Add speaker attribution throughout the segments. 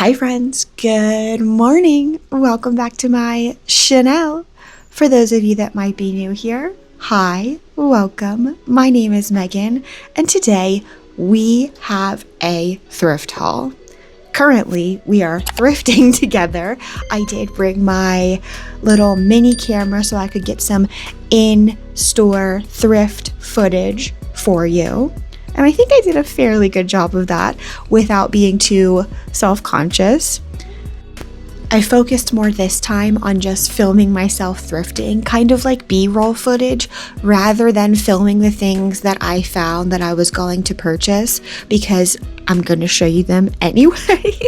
Speaker 1: Hi friends, good morning. Welcome back to my channel. For those of you that might be new here, hi, welcome. My name is Megan and today we have a thrift haul. Currently, we are thrifting together. I did bring my little mini camera so I could get some in-store thrift footage for you. And I think I did a fairly good job of that without being too self-conscious. I focused more this time on just filming myself thrifting, kind of like B-roll footage, rather than filming the things that I found that I was going to purchase, because I'm going to show you them anyway.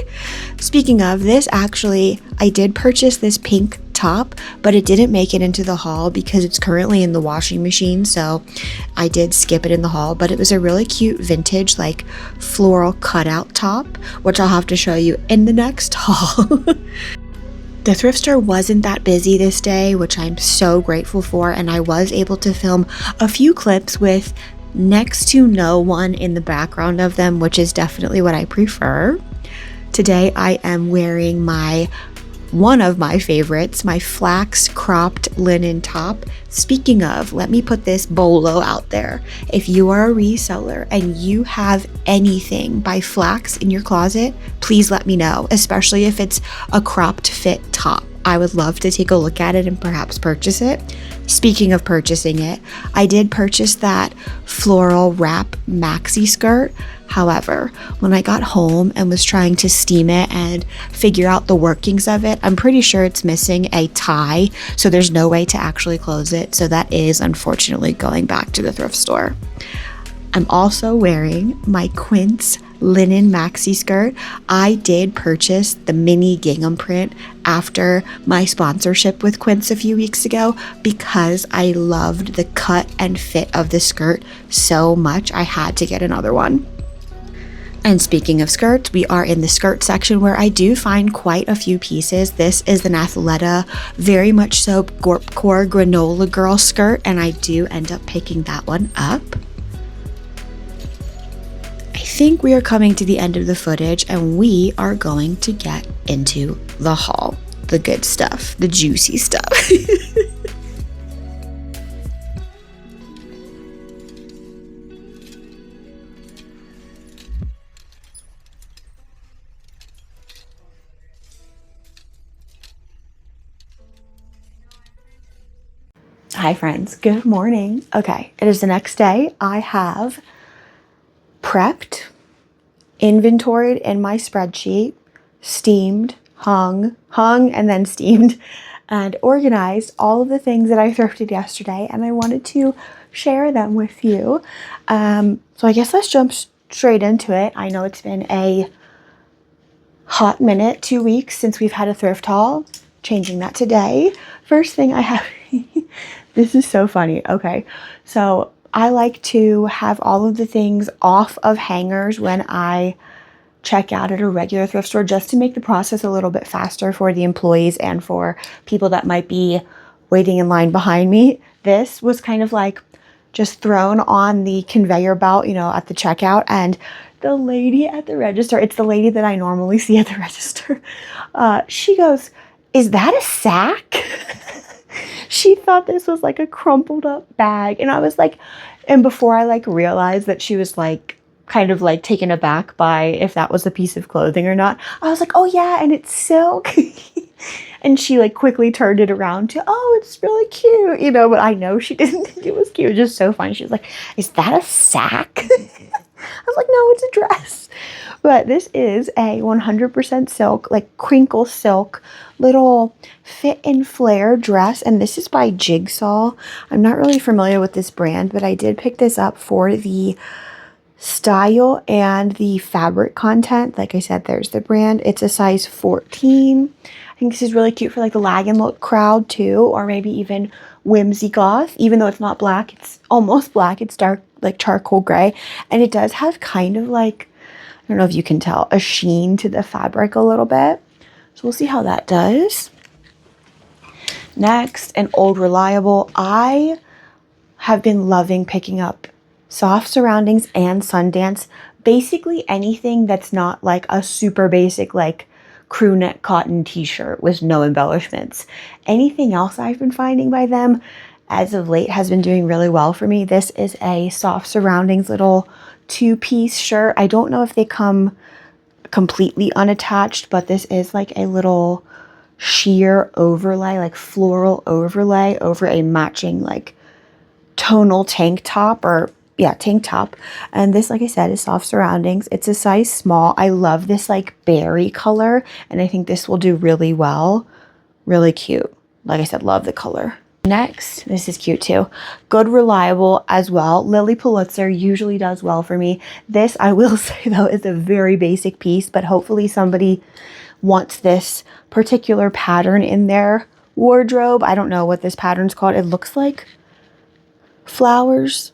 Speaker 1: Speaking of this, actually, I did purchase this pink top, but it didn't make it into the haul because it's currently in the washing machine, so I did skip it in the haul. But it was a really cute vintage like floral cutout top, which I'll have to show you in the next haul. The thrift store wasn't that busy this day, which I'm so grateful for, and I was able to film a few clips with next to no one in the background of them, which is definitely what I prefer. Today I am wearing one of my favorites, my flax cropped linen top. Speaking of, let me put this bolo out there. If you are a reseller and you have anything by flax in your closet, please let me know, especially if it's a cropped fit top. I would love to take a look at it and perhaps purchase it. Speaking of purchasing it, I did purchase that floral wrap maxi skirt. However, when I got home and was trying to steam it and figure out the workings of it, I'm pretty sure it's missing a tie, so there's no way to actually close it. So that is unfortunately going back to the thrift store. I'm also wearing my QUINCE linen maxi skirt. I did purchase the mini gingham print after my sponsorship with QUINCE a few weeks ago because I loved the cut and fit of the skirt so much. I had to get another one. And speaking of skirts, we are in the skirt section where I do find quite a few pieces. This is an Athleta, very much so Gorpcore granola girl skirt, and I do end up picking that one up. I think we are coming to the end of the footage and we are going to get into the haul, the good stuff, the juicy stuff. Hi friends, good morning. Okay, it is the next day. I have prepped, inventoried in my spreadsheet, steamed, hung, and then steamed, and organized all of the things that I thrifted yesterday, and I wanted to share them with you. So I guess let's jump straight into it. I know it's been a hot minute, 2 weeks since we've had a thrift haul. Changing that today. First thing I have, this is so funny. Okay, so I like to have all of the things off of hangers when I check out at a regular thrift store, just to make the process a little bit faster for the employees and for people that might be waiting in line behind me. This was kind of like just thrown on the conveyor belt, you know, at the checkout, and the lady at the register, it's the lady that I normally see at the register, she goes, "Is that a sack?" She thought this was like a crumpled up bag. And I was like, and before I like realized that she was like kind of like taken aback by if that was a piece of clothing or not, I was like, "Oh yeah, and it's silk." And she like quickly turned it around to, "Oh, it's really cute," you know, but I know she didn't think it was cute. It was just so funny. She was like, "Is that a sack?" I was like, "No, it's a dress." But this is a 100% silk, like crinkle silk, little fit and flare dress. And this is by Jigsaw. I'm not really familiar with this brand, but I did pick this up for the style and the fabric content. Like I said, there's the brand. It's a size 14. I think this is really cute for like the lag and look crowd too, or maybe even whimsy goth. Even though it's not black, it's almost black. It's dark, like charcoal gray. And it does have kind of like, I don't know if you can tell, a sheen to the fabric a little bit. So we'll see how that does. Next, an old reliable. I have been loving picking up soft surroundings and Sundance. Basically anything that's not like a super basic like crew neck cotton t-shirt with no embellishments. Anything else I've been finding by them as of late has been doing really well for me. This is a Soft Surroundings little 2-piece shirt. I don't know if they come completely unattached, but this is like a little sheer overlay, like floral overlay over a matching like tonal tank top, or yeah, tank top. And this, like I said, is Soft Surroundings. It's a size small. I love this like berry color, and I think this will do really well. Really cute. Like I said, love the color. Next, this is cute too. Good, reliable as well. Lily Pulitzer usually does well for me. This, I will say though, is a very basic piece, but hopefully somebody wants this particular pattern in their wardrobe. I don't know what this pattern's called. It looks like flowers,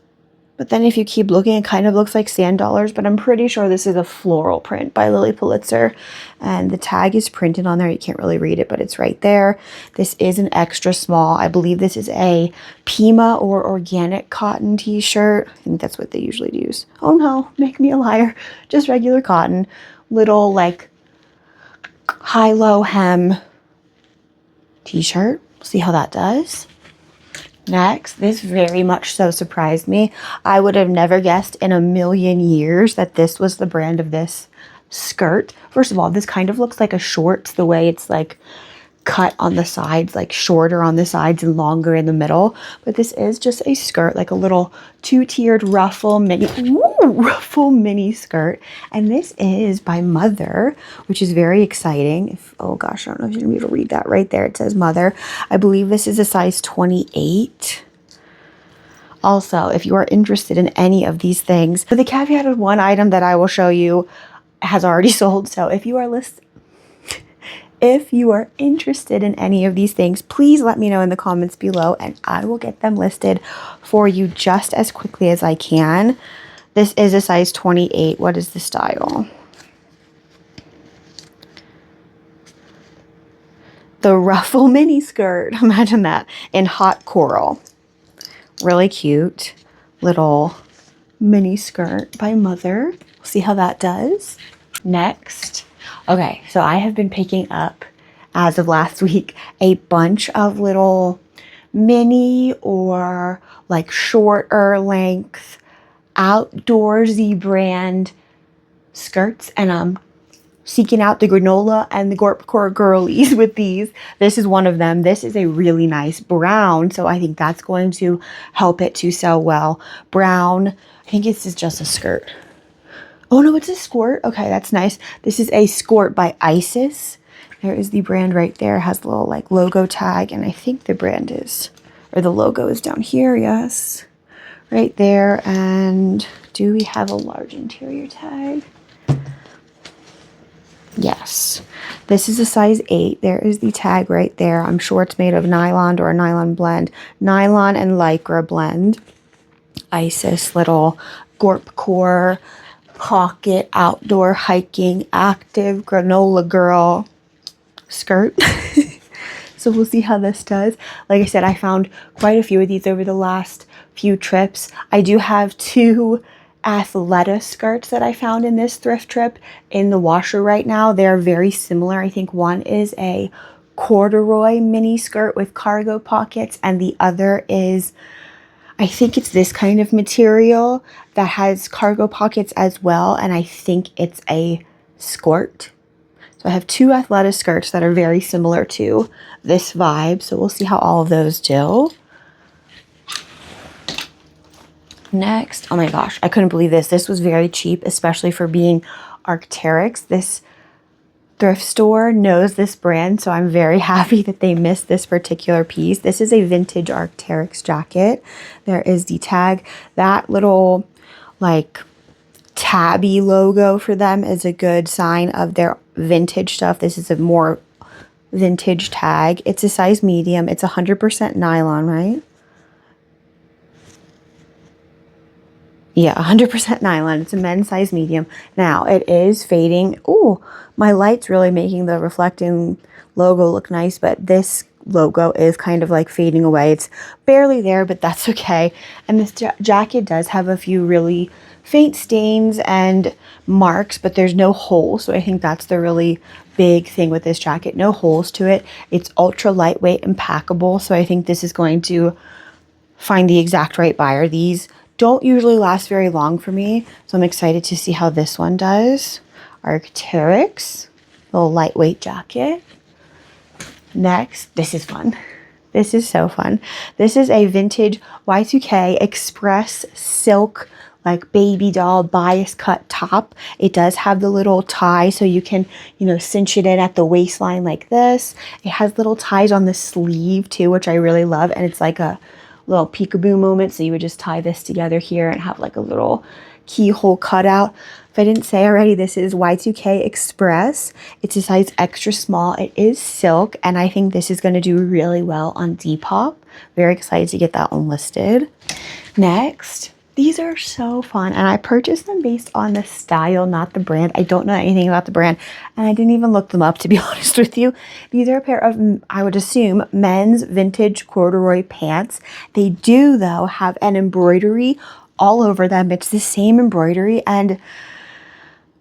Speaker 1: but then if you keep looking, it kind of looks like sand dollars, but I'm pretty sure this is a floral print by Lily Pulitzer, and the tag is printed on there. You can't really read it, but it's right there. This is an extra small. I believe this is a Pima or organic cotton t-shirt. I think that's what they usually use. Oh no, make me a liar. Just regular cotton. Little like high-low hem t-shirt. See how that does. Next, this very much so surprised me. I would have never guessed in a million years that this was the brand of this skirt. First of all, this kind of looks like a shorts, the way it's like cut on the sides, like shorter on the sides and longer in the middle. But this is just a skirt, like a little 2-tiered ruffle mini skirt. And this is by Mother, which is very exciting. Oh gosh, I don't know if you're gonna be able to read that right there. It says Mother. I believe this is a size 28. Also, if you are interested in any of these things, with the caveat of one item that I will show you has already sold. So if you are interested in any of these things, please let me know in the comments below and I will get them listed for you just as quickly as I can. This is a size 28. What is the style? The ruffle mini skirt. Imagine that, in hot coral. Really cute little mini skirt by Mother. We'll see how that does. Next. Okay, so I have been picking up, as of last week, a bunch of little mini or like shorter length outdoorsy brand skirts, and I'm seeking out the granola and the Gorpcore girlies with these. This is one of them. This is a really nice brown, so I think that's going to help it to sell well. Brown, I think this is just a skirt. Oh no, it's a skirt. Okay, that's nice. This is a skirt by Isis. There is the brand right there. It has a little like logo tag, and I think the brand is, or the logo is down here. Yes, right there. And do we have a large interior tag? Yes, this is a size 8. There is the tag right there. I'm sure it's made of nylon or a nylon blend. Nylon and Lycra blend. Isis little Gorpcore pocket outdoor hiking active granola girl skirt. So we'll see how this does. Like I said, I found quite a few of these over the last few trips. I do have 2 Athleta skirts that I found in this thrift trip in the washer right now. They're very similar. I think one is a corduroy mini skirt with cargo pockets, and the other is, I think it's this kind of material that has cargo pockets as well, and I think it's a skirt. So I have 2 Athleta skirts that are very similar to this vibe, so we'll see how all of those do. Next, oh my gosh, I couldn't believe this. This was very cheap, especially for being Arc'teryx. This thrift store knows this brand, so I'm very happy that they missed this particular piece. This is a vintage Arc'teryx jacket. There is the tag. That little like tabby logo for them is a good sign of their vintage stuff. This is a more vintage tag. It's a size medium. It's 100% nylon, right? Yeah, 100% nylon. It's a men's size medium. Now, it is fading. Oh, my light's really making the reflecting logo look nice, but this logo is kind of like fading away. It's barely there, but that's okay. And this jacket does have a few really faint stains and marks, but there's no holes. So I think that's the really big thing with this jacket. No holes to it. It's ultra lightweight and packable. So I think this is going to find the exact right buyer. These don't usually last very long for me, so I'm excited to see how this one does. Arc'teryx, little lightweight jacket. Next, this is fun. This is so fun. This is a vintage Y2K Express silk, like baby doll bias cut top. It does have the little tie, so you can, cinch it in at the waistline like this. It has little ties on the sleeve too, which I really love, and it's like a little peekaboo moment. So you would just tie this together here and have like a little keyhole cutout. If I didn't say already, this is Y2K Express. It's a size extra small. It is silk, and I think this is going to do really well on Depop. Very excited to get that one listed. Next, these are so fun, and I purchased them based on the style, not the brand. I don't know anything about the brand, and I didn't even look them up, to be honest with you. These are a pair of, I would assume, men's vintage corduroy pants. They do, though, have an embroidery all over them. It's the same embroidery, and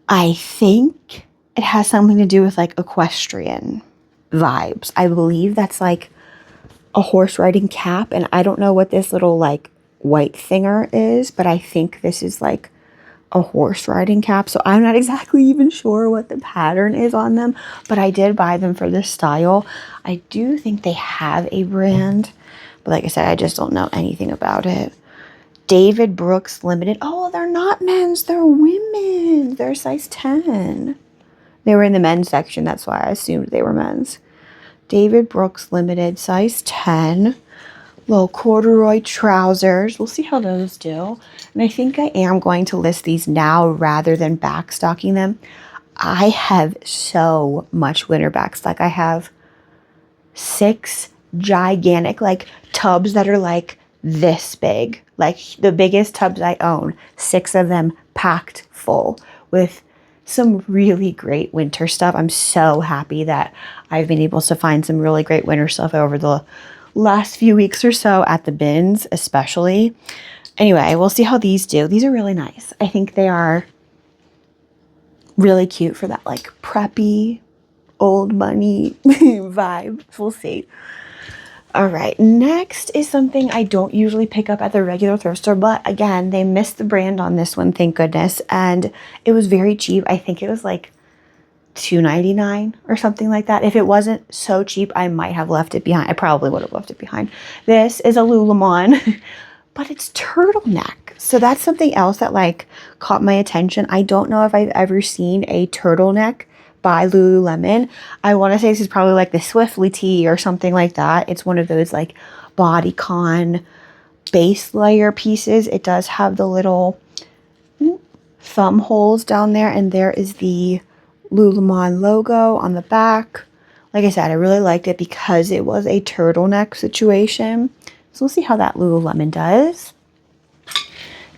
Speaker 1: I think it has something to do with like equestrian vibes. I believe that's like a horse riding cap, and I don't know what this little like white thinger is, but I think this is like a horse riding cap. So I'm not exactly even sure what the pattern is on them, but I did buy them for this style. I do think they have a brand, but like I said, I just don't know anything about it. David Brooks Limited. Oh, they're not men's, they're women. They're size 10. They were in the men's section, that's why I assumed they were men's. David Brooks Limited, size 10. Little corduroy trousers. We'll see how those do. And I think I am going to list these now rather than backstocking them. I have so much winter backstock. I have 6 gigantic like tubs that are like this big. Like the biggest tubs I own. 6 of them packed full with some really great winter stuff. I'm so happy that I've been able to find some really great winter stuff over the last few weeks or so at the bins, especially. Anyway, we'll see how these do. These are really nice. I think they are really cute for that like preppy old money vibe. We'll see. All right, next is something I don't usually pick up at the regular thrift store, but again, they missed the brand on this one, thank goodness, and it was very cheap. I think it was like $2.99 or something like that. If it wasn't so cheap, I might have left it behind. I probably would have left it behind. This is a Lululemon, but it's turtleneck. So that's something else that like caught my attention. I don't know if I've ever seen a turtleneck by Lululemon. I want to say this is probably like the Swiftly tee or something like that. It's one of those like bodycon base layer pieces. It does have the little thumb holes down there, and there is the Lululemon logo on the back. Like I said, I really liked it because it was a turtleneck situation. So we'll see how that Lululemon does.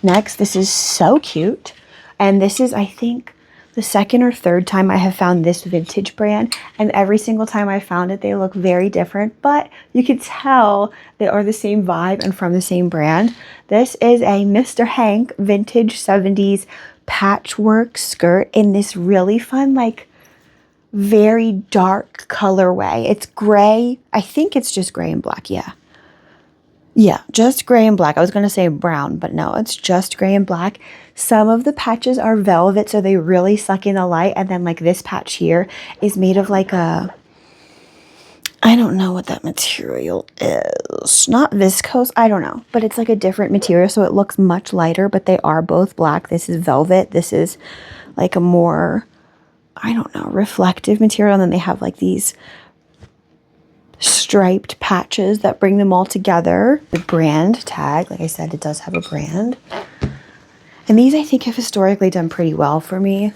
Speaker 1: Next, this is so cute. And this is, I think, the second or third time I have found this vintage brand. And every single time I found it, they look very different. But you can tell they are the same vibe and from the same brand. This is a Mr. Hank vintage 70s patchwork skirt in this really fun, like, very dark colorway. It's gray. I think it's just gray and black. Yeah, just gray and black. I was going to say brown, but no, it's just gray and black. Some of the patches are velvet, so they really suck in the light. And then like this patch here is made of like a, I don't know what that material is. Not viscose, I don't know. But it's like a different material, so it looks much lighter, but they are both black. This is velvet. This is like a more, I don't know, reflective material. And then they have like these striped patches that bring them all together. The brand tag, like I said, it does have a brand. And these I think have historically done pretty well for me.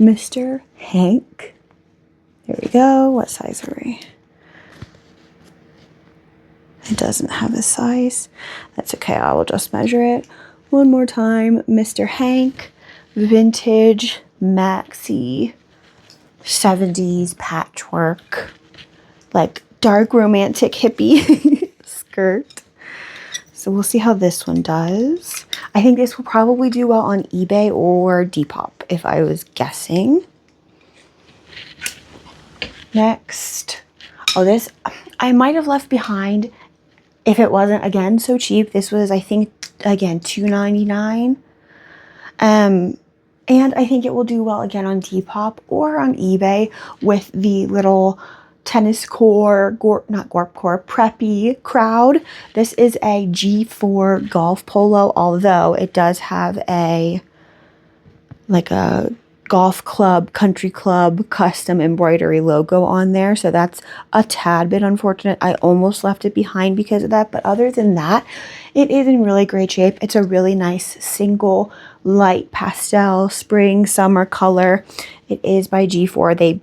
Speaker 1: Mr. Hank. There we go. What size are we? It doesn't have a size. That's okay. I will just measure it one more time. Mr. Hank, vintage, maxi, 70s patchwork, like dark romantic hippie skirt. So we'll see how this one does. I think this will probably do well on eBay or Depop if I was guessing. Next. Oh, this I might have left behind if it wasn't, again, so cheap. This was, I think, again, $2.99. And I think it will do well again on Depop or on eBay with the little tennis core, not Gorp core, preppy crowd. This is a G4 golf polo, although it does have a golf club, country club, custom embroidery logo on there. So that's a tad bit unfortunate. I almost left it behind because of that. But other than that, it is in really great shape. It's a really nice single light pastel spring summer color. It is by G4. They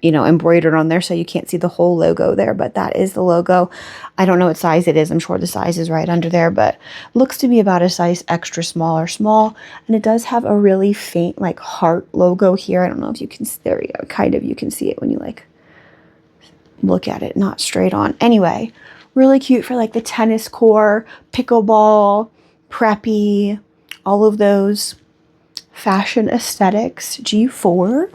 Speaker 1: embroidered on there, so you can't see the whole logo there, but that is the logo. I don't know what size it is. I'm sure the size is right under there, but looks to be about a size extra small or small. And it does have a really faint heart logo here. I don't know if you can, there you go, kind of, you can see it when you look at it, not straight on. Anyway, really cute for the tennis core, pickleball, preppy, all of those fashion aesthetics. G4.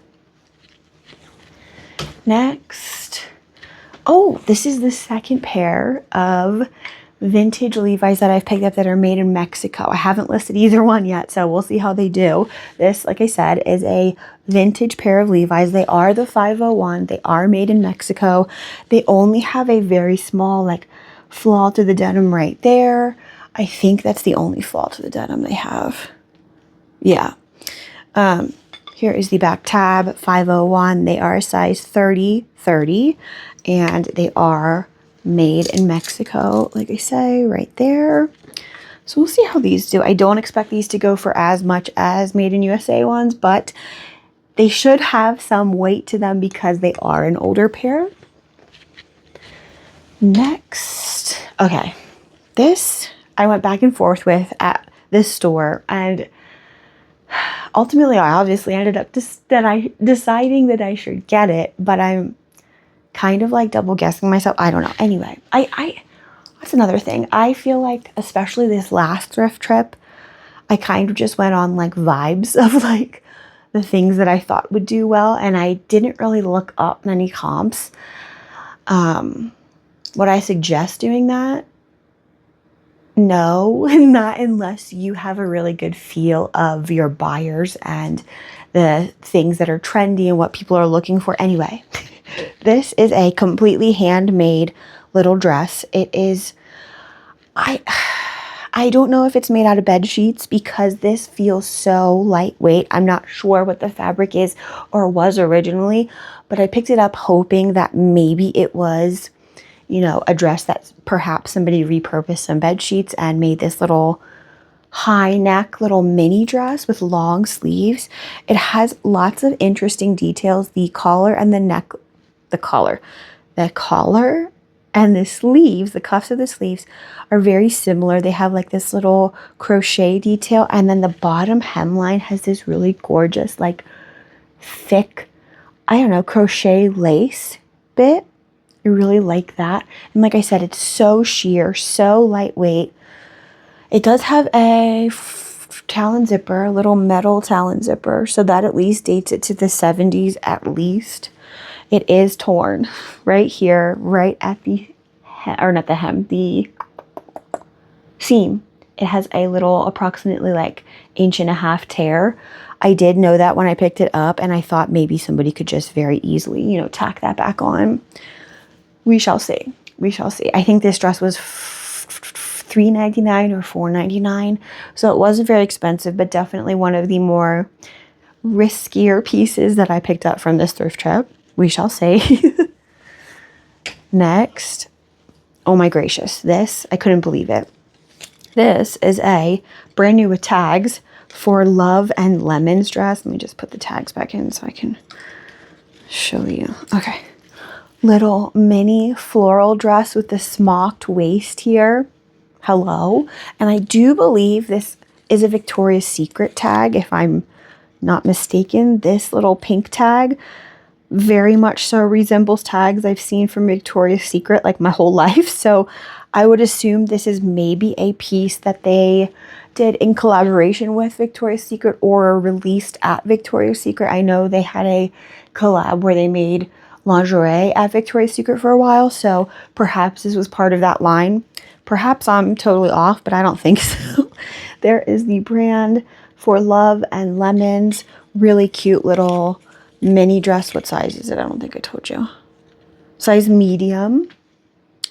Speaker 1: Next, oh, this is the second pair of vintage Levi's that I've picked up that are made in Mexico. I haven't listed either one yet, so we'll see how they do. This, like I said, is a vintage pair of Levi's. They are the 501. They are made in Mexico. They only have a very small flaw to the denim right there. I think that's the only flaw to the denim they have. Yeah. Here is the back tab, 501. They are a size 30, and they are made in Mexico, like I say, right there. So we'll see how these do. I don't expect these to go for as much as made in USA ones, but they should have some weight to them because they are an older pair. Next, okay, this I went back and forth with at this store, and ultimately, I obviously ended up deciding that I should get it, but I'm kind of double guessing myself. I don't know. Anyway, that's another thing. I feel especially this last thrift trip, I kind of just went on vibes of the things that I thought would do well, and I didn't really look up any comps. Would I suggest doing that? No, not unless you have a really good feel of your buyers and the things that are trendy and what people are looking for. Anyway, this is a completely handmade little dress. It is, I don't know if it's made out of bed sheets because this feels so lightweight. I'm not sure what the fabric is or was originally, but I picked it up hoping that maybe it was a dress that perhaps somebody repurposed some bed sheets and made this little high neck little mini dress with long sleeves. It has lots of interesting details. The collar and the neck, the collar and the sleeves, the cuffs of the sleeves are very similar. They have this little crochet detail, and then the bottom hemline has this really gorgeous thick, I don't know, crochet lace bit. I really like that. And like I said, it's so sheer, so lightweight. It does have a talon zipper, a little metal talon zipper, so that at least dates it to the 70s at least. It is torn right here, right at the the seam. It has a little approximately 1.5 inch tear. I did know that when I picked it up, and I thought maybe somebody could just very easily, tack that back on. We shall see. We shall see. I think this dress was $3.99 or $4.99. So it wasn't very expensive, but definitely one of the more riskier pieces that I picked up from this thrift trip. We shall see. Next. Oh my gracious. This, I couldn't believe it. This is a brand new with tags for Love and Lemons dress. Let me just put the tags back in so I can show you. Okay. Little mini floral dress with the smocked waist here. Hello. And I do believe this is a Victoria's Secret tag, if I'm not mistaken. This little pink tag very much so resembles tags I've seen from Victoria's Secret my whole life. So I would assume this is maybe a piece that they did in collaboration with Victoria's Secret or released at Victoria's Secret. I know they had a collab where they made lingerie at Victoria's Secret for a while, so perhaps this was part of that line. Perhaps I'm totally off, but I don't think so. There is the brand For Love and Lemons. Really cute little mini dress. What size is it? I don't think I told you. Size medium.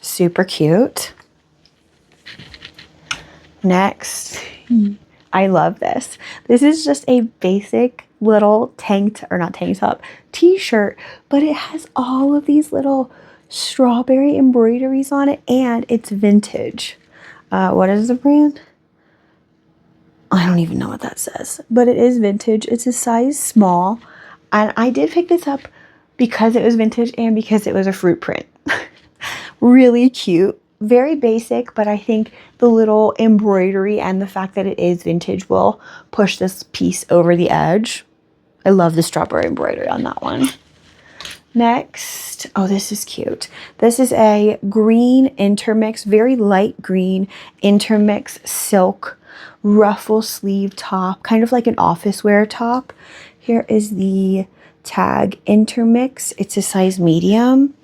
Speaker 1: Super cute. Next, I love this. This is just a basic little not tank top, t-shirt, but it has all of these little strawberry embroideries on it, and it's vintage. What is the brand? I don't even know what that says, but it is vintage. It's a size small, and I did pick this up because it was vintage and because it was a fruit print. Really cute. Very basic, but I think the little embroidery and the fact that it is vintage will push this piece over the edge. I love the strawberry embroidery on that one. Next, oh, this is cute. This is a green intermix, very light green intermix silk ruffle sleeve top, kind of like an office wear top. Here is the tag, intermix. It's a size medium.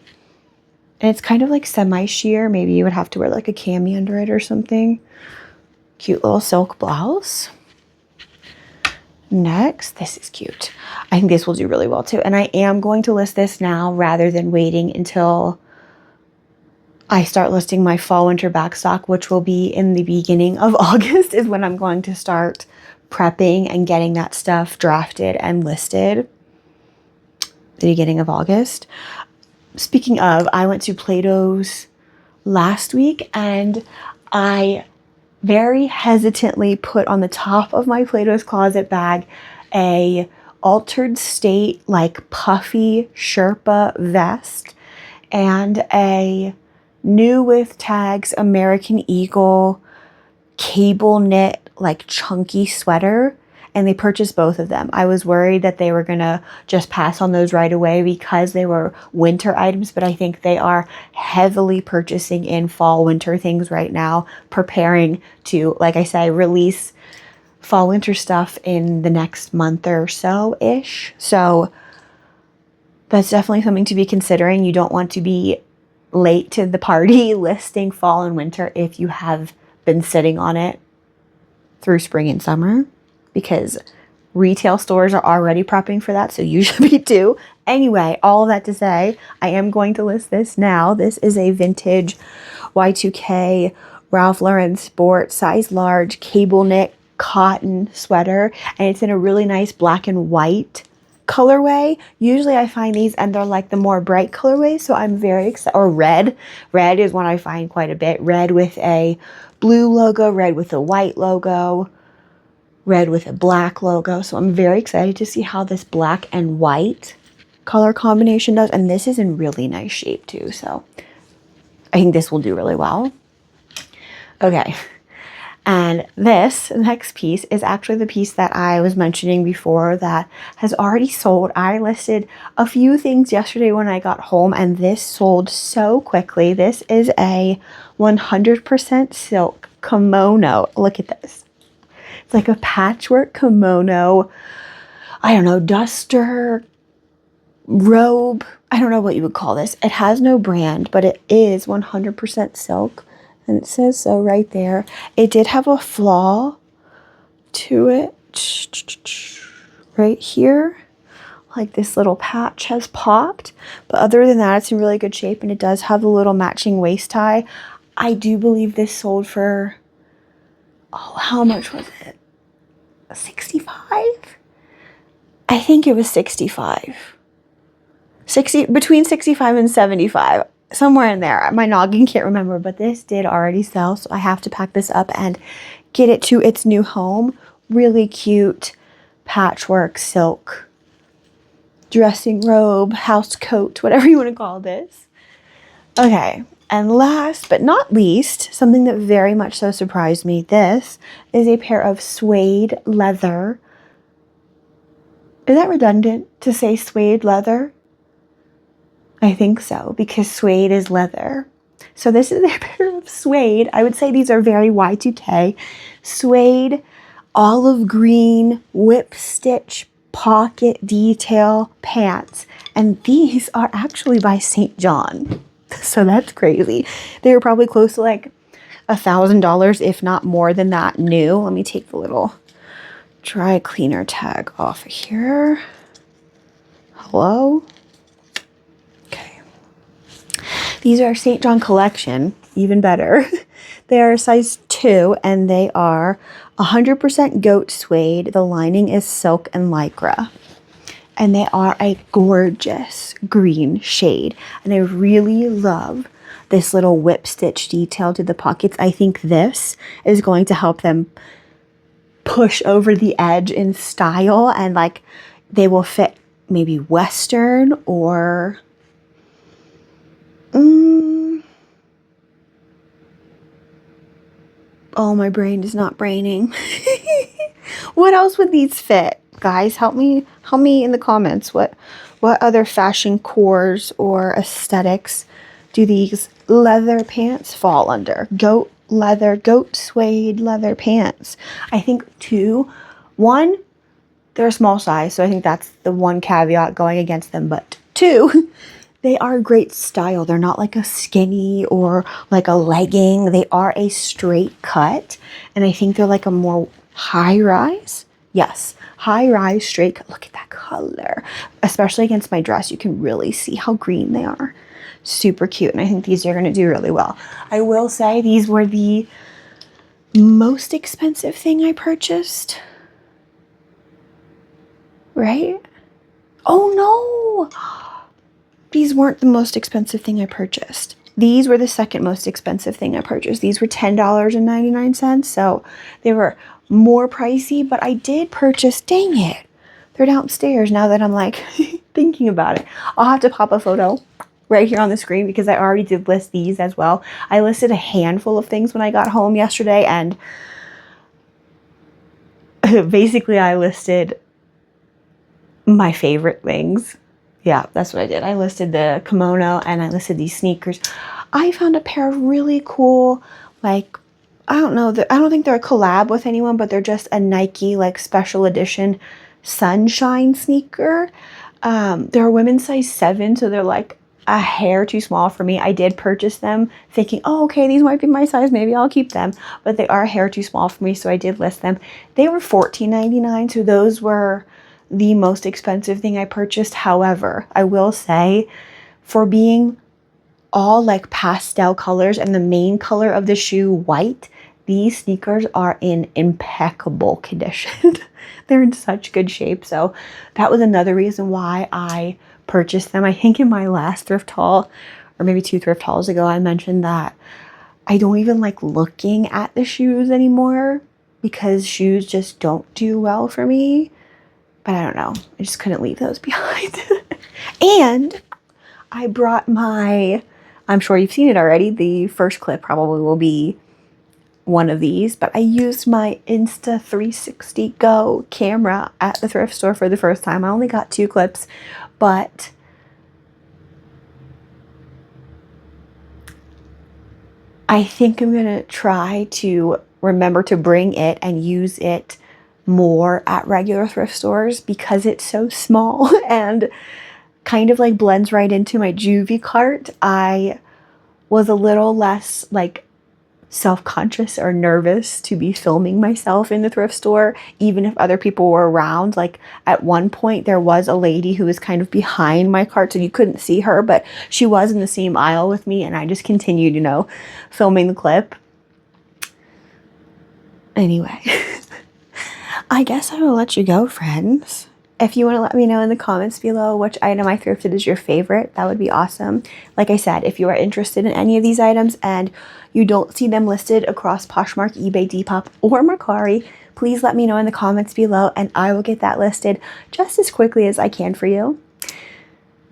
Speaker 1: And it's kind of like semi-sheer. Maybe you would have to wear like a cami under it or something. Cute little silk blouse. Next, this is cute. I think this will do really well too. And I am going to list this now rather than waiting until I start listing my fall winter backstock, which will be in the beginning of August is when I'm going to start prepping and getting that stuff drafted and listed. The beginning of August. Speaking of, I went to Plato's last week and I very hesitantly put on the top of my Plato's closet bag a altered state like puffy Sherpa vest and a new with tags American Eagle cable knit like chunky sweater. And they purchased both of them. I was worried that they were gonna just pass on those right away because they were winter items, but I think they are heavily purchasing in fall winter things right now, preparing to, like I say, release fall winter stuff in the next month or so-ish. So that's definitely something to be considering. You don't want to be late to the party listing fall and winter if you have been sitting on it through spring and summer, because retail stores are already prepping for that, so you should be too. Anyway, all of that to say, I am going to list this now. This is a vintage Y2K Ralph Lauren Sport size large cable knit cotton sweater, and it's in a really nice black and white colorway. Usually I find these and they're like the more bright colorways, so I'm very excited. Or red. Red is one I find quite a bit. Red with a blue logo, red with a white logo, red with a black logo. So I'm very excited to see how this black and white color combination does. And this is in really nice shape too. So I think this will do really well. Okay. And this next piece is actually the piece that I was mentioning before that has already sold. I listed a few things yesterday when I got home and this sold so quickly. This is a 100% silk kimono. Look at this. It's like a patchwork kimono, I don't know, duster, robe. I don't know what you would call this. It has no brand, but it is 100% silk. And it says so right there. It did have a flaw to it right here. Like this little patch has popped. But other than that, it's in really good shape. And it does have the little matching waist tie. I do believe this sold for, oh, how much was it? 65? I think it was 65. Between 65 and 75. Somewhere in there. My noggin can't remember, but this did already sell, so I have to pack this up and get it to its new home. Really cute patchwork silk dressing robe, house coat, whatever you want to call this. Okay, and last but not least, something that very much so surprised me. This is a pair of suede leather. Is that redundant to say suede leather? I think so, because suede is leather. So this is a pair of suede. I would say these are very Y2K. Suede, olive green, whip stitch, pocket detail pants. And these are actually by St. John. So that's crazy. They were probably close to like $1,000, if not more than that new. Let me take the little dry cleaner tag off of here. Hello? Okay. These are St. John collection, even better. They are a size 2 and they are 100% goat suede. The lining is silk and lycra. And they are a gorgeous green shade. And I really love this little whip stitch detail to the pockets. I think this is going to help them push over the edge in style, and like they will fit maybe Western or oh, my brain is not braining. What else would these fit? Guys, help me in the comments. What other fashion cores or aesthetics do these leather pants fall under? Goat leather, goat suede leather pants. I think 2. 1, they're a small size, so I think that's the one caveat going against them. But 2, they are great style. They're not like a skinny or like a legging. They are a straight cut. And I think they're like a more high rise. Yes, high rise, straight cut. Look at that color. Especially against my dress, you can really see how green they are. Super cute. And I think these are going to do really well. I will say these were the most expensive thing I purchased. Right? Oh no! These weren't the most expensive thing I purchased. These were the second most expensive thing I purchased. These were $10.99, so they were more pricey, but I did purchase, dang it, they're downstairs now that I'm like thinking about it. I'll have to pop a photo right here on the screen because I already did list these as well. I listed a handful of things when I got home yesterday, and basically I listed my favorite things. Yeah, that's what I did. I listed the kimono and I listed these sneakers. I found a pair of really cool, like, I don't know, I don't think they're a collab with anyone, but they're just a Nike like special edition sunshine sneaker. They're a women's size 7, so they're like a hair too small for me. I did purchase them thinking, oh, okay, these might be my size. Maybe I'll keep them. But they are a hair too small for me, so I did list them. They were $14.99, so those were the most expensive thing I purchased. However, I will say, for being all like pastel colors and the main color of the shoe white, these sneakers are in impeccable condition. They're in such good shape. So that was another reason why I purchased them. I think in my last thrift haul, or maybe 2 thrift hauls ago, I mentioned that I don't even like looking at the shoes anymore because shoes just don't do well for me. But I don't know. I just couldn't leave those behind. And I brought my, I'm sure you've seen it already. The first clip probably will be one of these. But I used my Insta360 Go camera at the thrift store for the first time. I only got 2 clips. But I think I'm going to try to remember to bring it and use it more at regular thrift stores because it's so small and kind of like blends right into my juvie cart. I was a little less like self-conscious or nervous to be filming myself in the thrift store, even if other people were around. Like at one point there was a lady who was kind of behind my cart, so you couldn't see her, but she was in the same aisle with me, and I just continued, you know, filming the clip. Anyway, I guess I will let you go, friends. If you want to let me know in the comments below which item I thrifted is your favorite, that would be awesome. Like I said, if you are interested in any of these items and you don't see them listed across Poshmark, eBay, Depop, or Mercari, please let me know in the comments below and I will get that listed just as quickly as I can for you.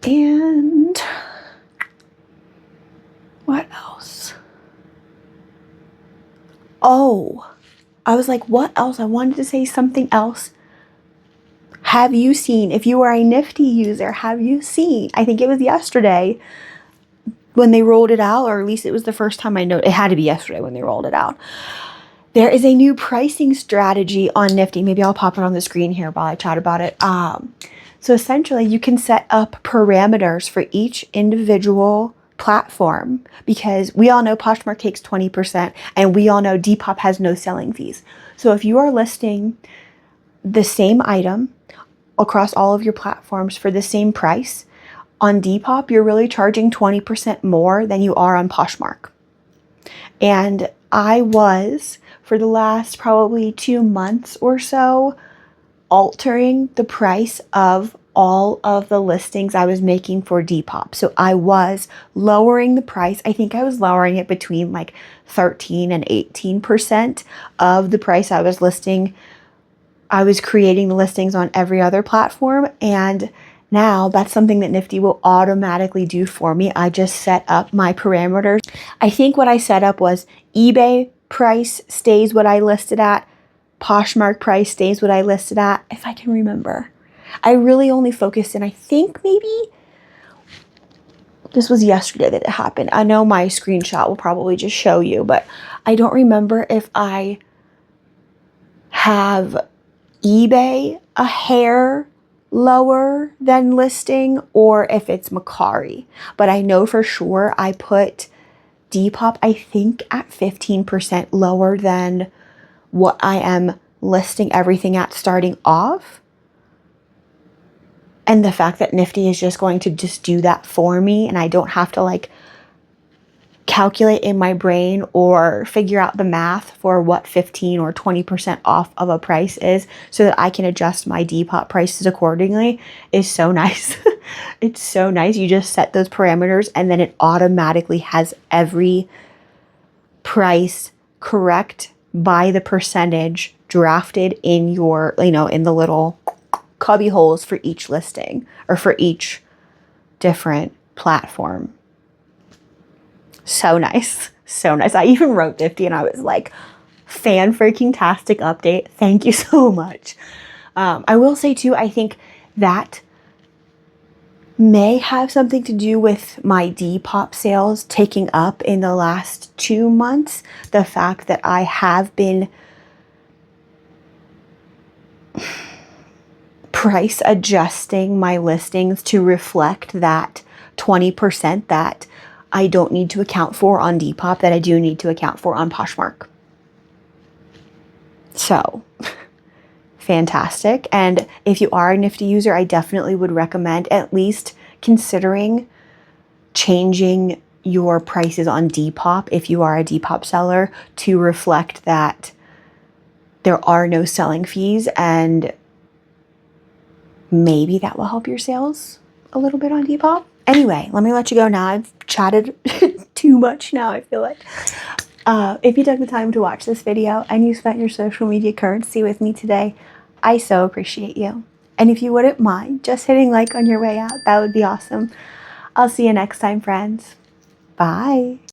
Speaker 1: And what else? Oh, I was like, what else? I wanted to say something else. Have you seen, if you are a NIFTY user, have you seen, I think it was yesterday, when they rolled it out, or at least it was the first time I know, it had to be yesterday when they rolled it out. There is a new pricing strategy on NIFTY. Maybe I'll pop it on the screen here while I chat about it. So essentially you can set up parameters for each individual platform, because we all know Poshmark takes 20% and we all know Depop has no selling fees. So if you are listing the same item across all of your platforms for the same price, on Depop, you're really charging 20% more than you are on Poshmark. And I was, for the last probably 2 months or so, altering the price of all of the listings I was making for Depop. So I was lowering the price. I think I was lowering it between like 13 and 18% of the price I was listing. I was creating the listings on every other platform, and now that's something that NIFTY will automatically do for me. I just set up my parameters. I think what I set up was eBay price stays what I listed at, Poshmark price stays what I listed at, if I can remember. I really only focused, and I think maybe this was yesterday that it happened. I know my screenshot will probably just show you, but I don't remember if I have eBay a hair lower than listing or if it's Macari. But I know for sure I put Depop, I think, at 15% lower than what I am listing everything at starting off. And the fact that NIFTY is just going to just do that for me, and I don't have to like calculate in my brain or figure out the math for what 15 or 20% off of a price is, so that I can adjust my Depop prices accordingly, is so nice. It's so nice. You just set those parameters and then it automatically has every price correct by the percentage drafted in your, in the little cubby holes for each listing or for each different platform. So nice. So nice. I even wrote NIFTY and I was like, fan-freaking-tastic update. Thank you so much. I will say too, I think that may have something to do with my Depop sales taking up in the last 2 months. The fact that I have been price adjusting my listings to reflect that 20% that I don't need to account for on Depop that I do need to account for on Poshmark. So, fantastic. And if you are a NIFTY user, I definitely would recommend at least considering changing your prices on Depop if you are a Depop seller to reflect that there are no selling fees, and maybe that will help your sales a little bit on Depop. Anyway, let me let you go now. I've chatted too much now, I feel like. If you took the time to watch this video and you spent your social media currency with me today, I so appreciate you. And if you wouldn't mind just hitting like on your way out, that would be awesome. I'll see you next time, friends. Bye.